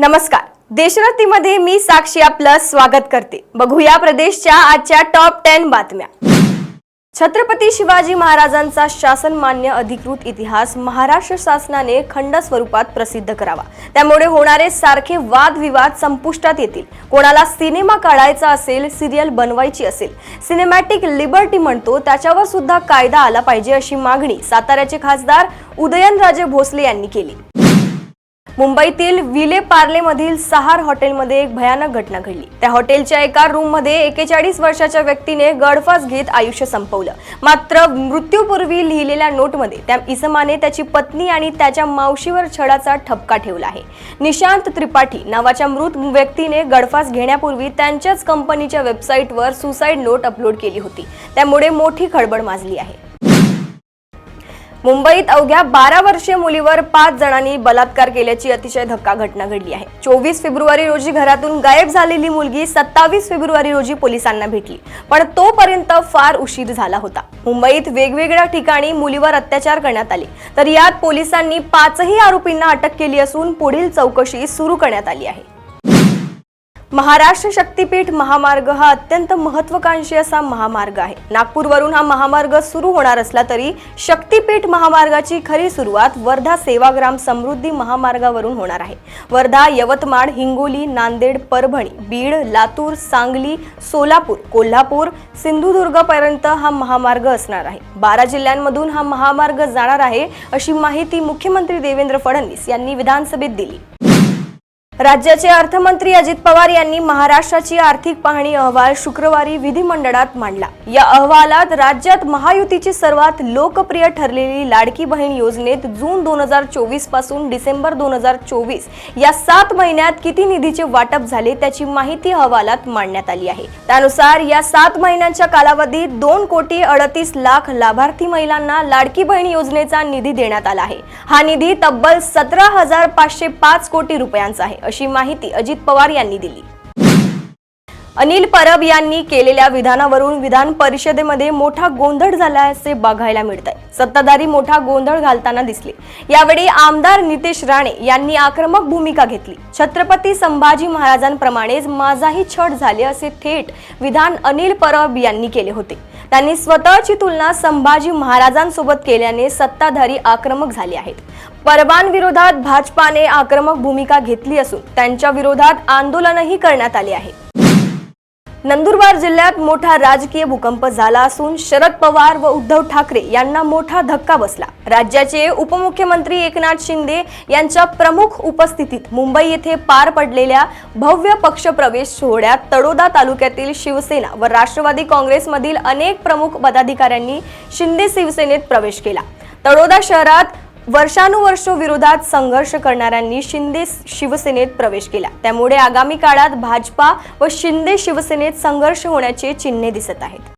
नमस्कार, देशरथीमध्ये मी साक्षी आपलं स्वागत करते। बघूया प्रदेशच्या आजच्या टॉप 10 बातम्या। छत्रपती शिवाजी महाराजांचा शासनमान्य अधिकृत इतिहास महाराष्ट्र शासनाने खंड स्वरूपात प्रसिद्ध करावा, त्यामुळे होणारे सारखे वादविवाद संपुष्टात येतील। कोणाला सिनेमा काढायचा असेल, सिरियल बनवायची असेल, सिनेमॅटिक लिबर्टी म्हणतो त्याच्यावर सुद्धा कायदा आला पाहिजे अशी मागणी साताऱ्याचे खासदार उदयनराजे भोसले यांनी केली। मुंबईतील विले पार्ले मधील सहार हॉटेलमध्ये एक भयानक घटना घडली। त्या हॉटेलच्या एका रूम मध्ये 41 वर्षाच्या व्यक्तीने गळफास घेत आयुष्य संपवलं। मात्र मृत्यूपूर्वी लिहिलेल्या नोटमध्ये त्या इसमाने त्याची पत्नी आणि त्याच्या मावशीवर छळाचा ठपका ठेवला आहे। निशांत त्रिपाठी नावाच्या मृत व्यक्तीने गळफास घेण्यापूर्वी त्यांच्याच कंपनीच्या वेबसाईटवर सुसाइड नोट अपलोड केली होती, त्यामुळे मोठी खळबळ माजली आहे। मुंबईत अवघ्या 12 वर्षीय मुलीवर 5 जणांनी बलात्कार केल्याची अतिशय धक्का घटना घडली आहे। 24 फेब्रुवारी रोजी घरातून गायब झालेली मुलगी 27 फेब्रुवारी रोजी पोलिसांना भेटली, पण तोपर्यंत फार उशीर झाला होता। मुंबईत वेगवेगळ्या ठिकाणी मुलीवर अत्याचार करण्यात आले, तर यात पोलिसांनी 5ही आरोपींना अटक केली असून पुढील चौकशी सुरू करण्यात आली आहे। महाराष्ट्र शक्तीपीठ महामार्ग हा अत्यंत महत्त्वाकांक्षी असा महामार्ग आहे। नागपूरवरून हा महामार्ग सुरू होणार असला तरी शक्तीपीठ महामार्गाची खरी सुरुवात वर्धा सेवाग्राम समृद्धी महामार्गावरून होणार आहे। वर्धा, यवतमाळ, हिंगोली, नांदेड, परभणी, बीड, लातूर, सांगली, सोलापूर, कोल्हापूर, सिंधुदुर्ग पर्यंत हा महामार्ग असणार आहे। 12 जिल्ह्यांमधून हा महामार्ग जाणार आहे अशी माहिती मुख्यमंत्री देवेंद्र फडणवीस यांनी विधानसभेत दिली। राज्याचे अर्थमंत्री अजित पवार यांनी महाराष्ट्राची आर्थिक पाहणी अहवाल शुक्रवारी विधिमंडळात मांडला। या अहवालात राज्यात महायुतीची सर्वात लोकप्रिय ठरलेली लाडकी बहीण योजनेत जून 2024 पासून डिसेंबर 2024 या 7 महिन्यात किती निधीचे वाटप झाले त्याची माहिती अहवालात मांडण्यात आली आहे। त्यानुसार या 7 महिन्यांच्या कालावधीत 2,38,00,000 लाभार्थी महिलांना लाडकी बहीण योजनेचा निधी देण्यात आला आहे। हा निधी तब्बल 17,505 कोटी रुपयांचा आहे अशी माहिती अजित पवार यांनी दिली। अनिल परब यांनी केलेल्या विधानावरून विधान परिषदेमध्ये मोठा गोंधळ झाल्याचे बघायला मिळत आहे। सत्ताधारी मोठा गोंधळ घालताना दिसले। यावेळी आमदार नितेश राणे यांनी आक्रमक भूमिका घेतली। छत्रपती संभाजी महाराजांप्रमाणेच माझाही छळ झाले असे थेट विधान अनिल परब यांनी केले होते। त्यांनी स्वतःची तुलना संभाजी महाराजांसोबत केल्याने सत्ताधारी आक्रमक झाले आहेत। परबांविरोधात भाजपाने आक्रमक भूमिका घेतली असून त्यांच्या विरोधात आंदोलनही करण्यात आले आहे। नंदुरबार जिल्ह्यात मोठा राजकीय भूकंप झाला असून शरद पवार व उद्धव ठाकरे यांना मोठा धक्का बसला। राज्याचे उपमुख्यमंत्री एकनाथ शिंदे यांच्या प्रमुख उपस्थितीत मुंबई येथे पार पडलेल्या भव्य पक्षप्रवेश सोहळ्यात तळोदा तालुक्यातील शिवसेना व राष्ट्रवादी काँग्रेसमधील अनेक प्रमुख पदाधिकाऱ्यांनी शिंदे शिवसेनेत प्रवेश केला। तळोदा शहरात वर्षानुवर्ष विरोधात संघर्ष करणाऱ्यांनी शिंदे शिवसेनेत प्रवेश केला, त्यामुळे आगामी काळात भाजपा व शिंदे शिवसेनेत संघर्ष होण्याचे चिन्हे दिसत आहेत।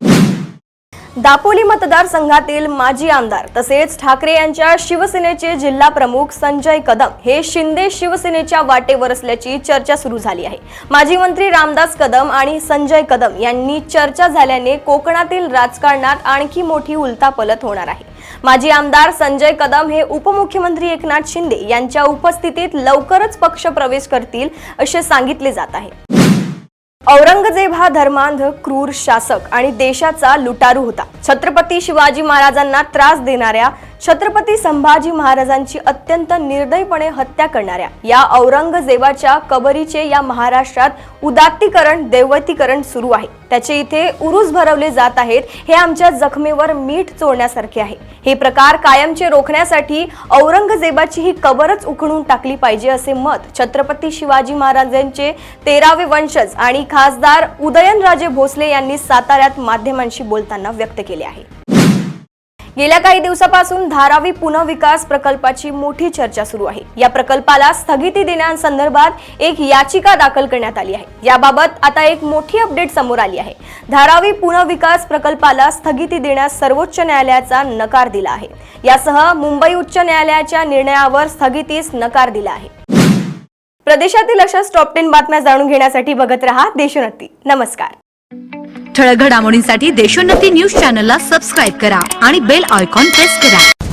दापोली मतदारसंघातील माजी आमदार तसेच ठाकरे यांच्या शिवसेनेचे जिल्हा प्रमुख संजय कदम हे शिंदे शिवसेनेच्या वाटेवर असल्याची चर्चा सुरू झाली आहे। माजी मंत्री रामदास कदम आणि संजय कदम यांनी चर्चा झाल्याने कोकणातील राजकारणात आणखी मोठी उलथापालथ होणार आहे। माजी आमदार संजय कदम हे उपमुख्यमंत्री एकनाथ शिंदे यांच्या उपस्थितीत लवकरच पक्ष प्रवेश करतील असे सांगितले जात आहे। औरंगजेब हा धर्मांध, क्रूर शासक आणि देशाचा लुटारू होता। छत्रपती शिवाजी महाराजांना त्रास देणाऱ्या, छत्रपती संभाजी महाराजांची अत्यंत निर्दयीपणे हत्या करणाऱ्या या औरंगजेबाच्या कबरीचे या महाराष्ट्रात उदात्तीकरण, दैवतीकरण सुरू आहे। त्याचे इथे उरूस भरवले जात आहेत। हे आमच्या जखमेवर मीठ चोळण्यासारखे आहे। हे प्रकार कायमचे रोखण्यासाठी औरंगजेबाची ही कबरच उखडून टाकली पाहिजे असे मत छत्रपती शिवाजी महाराजांचे 13वे वंशज आणि खासदार उदयनराजे भोसले यांनी साताऱ्यात माध्यमांशी बोलताना व्यक्त केले आहे। गेल्या काही दिवसापासून धारावी पुनर्विकास प्रकल्पाची मोठी चर्चा सुरू आहे। या प्रकल्पाला स्थगिती देण्यासंदर्भात एक याचिका दाखल करण्यात आली आहे। याबाबत आता एक मोठी अपडेट समोर आली आहे। धारावी पुनर्विकास प्रकल्पाला स्थगिती देण्यास सर्वोच्च न्यायालयाचा नकार दिला आहे। यासह मुंबई उच्च न्यायालयाच्या निर्णयावर स्थगितीस नकार दिला आहे। प्रदेशातील अशाच टॉप 10 बातम्या जाणून घेण्यासाठी बघत रहा देशोन्नती। नमस्कार। ठळक घडामोडींसाठी देशोन्नती न्यूज चॅनलला सबस्क्राइब करा आणि बेल आयकॉन प्रेस करा।